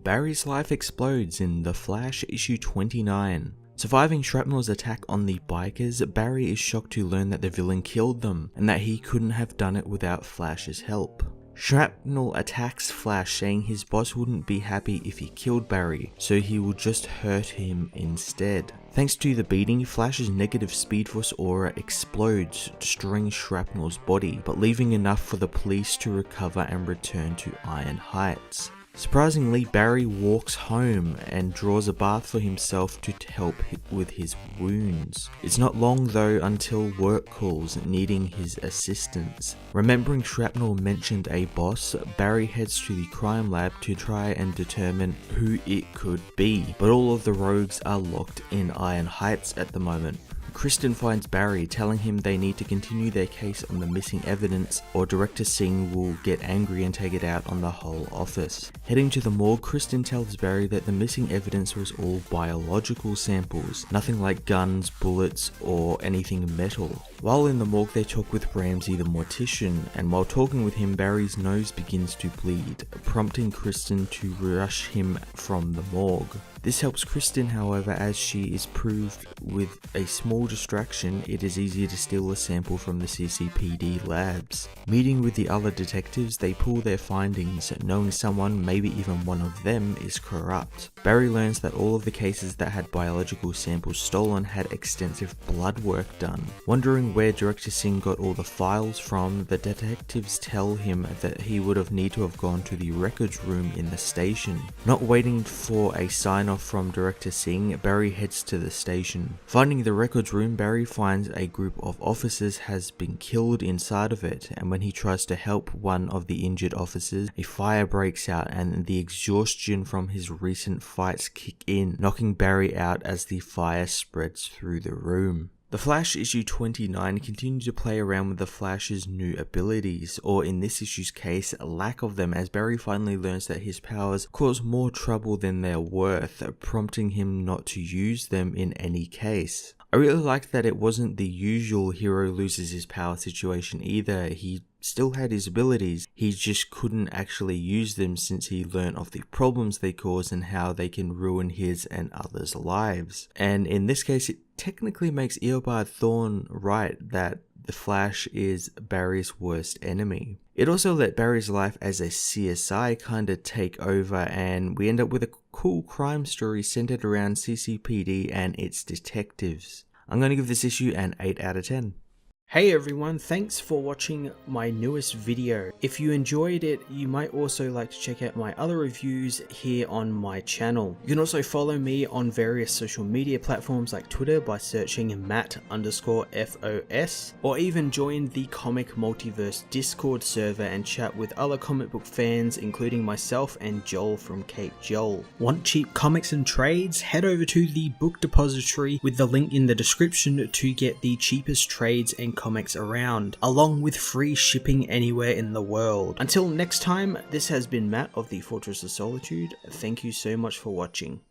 Barry's life explodes in The Flash issue 29. Surviving Shrapnel's attack on the bikers, Barry is shocked to learn that the villain killed them, and that he couldn't have done it without Flash's help. Shrapnel attacks Flash, saying his boss wouldn't be happy if he killed Barry, so he will just hurt him instead. Thanks to the beating, Flash's negative Speed Force aura explodes, destroying Shrapnel's body, but leaving enough for the police to recover and return to Iron Heights. Surprisingly, Barry walks home and draws a bath for himself to help with his wounds. It's not long though until work calls, needing his assistance. Remembering Shrapnel mentioned a boss, Barry heads to the crime lab to try and determine who it could be, but all of the rogues are locked in Iron Heights at the moment. Kristen finds Barry, telling him they need to continue their case on the missing evidence, or Director Singh will get angry and take it out on the whole office. Heading to the morgue, Kristen tells Barry that the missing evidence was all biological samples, nothing like guns, bullets, or anything metal. While in the morgue, they talk with Ramsey the mortician, and while talking with him, Barry's nose begins to bleed, prompting Kristen to rush him from the morgue. This helps Kristen, however, as she is proved with a small distraction, it is easier to steal a sample from the CCPD labs. Meeting with the other detectives, they pool their findings, knowing someone, maybe even one of them, is corrupt. Barry learns that all of the cases that had biological samples stolen had extensive blood work done. Wondering where Director Singh got all the files from, the detectives tell him that he would have need to have gone to the records room in the station. Not waiting for a sign from Director Singh, Barry heads to the station. Finding the records room, Barry finds a group of officers has been killed inside of it, and when he tries to help one of the injured officers, a fire breaks out and the exhaustion from his recent fights kick in, knocking Barry out as the fire spreads through the room. The Flash issue 29 continued to play around with the Flash's new abilities, or in this issue's case, a lack of them, as Barry finally learns that his powers cause more trouble than they're worth, prompting him not to use them in any case. I really liked that it wasn't the usual hero loses his power situation either. He still had his abilities, he just couldn't actually use them since he learned of the problems they cause and how they can ruin his and others' lives. And in this case, it technically makes Eobard Thawne right that the Flash is Barry's worst enemy. It also let Barry's life as a CSI kinda take over, and we end up with a cool crime story centered around CCPD and its detectives. I'm going to give this issue an 8 out of 10. Hey everyone, thanks for watching my newest video. If you enjoyed it, you might also like to check out my other reviews here on my channel. You can also follow me on various social media platforms like Twitter by searching Matt_FOS, or even join the Comic Multiverse Discord server and chat with other comic book fans, including myself and Joel from Cape Joel. Want cheap comics and trades? Head over to the book depository with the link in the description to get the cheapest trades and comics around, along with free shipping anywhere in the world. Until next time, this has been Matt of the Fortress of Solitude. Thank you so much for watching.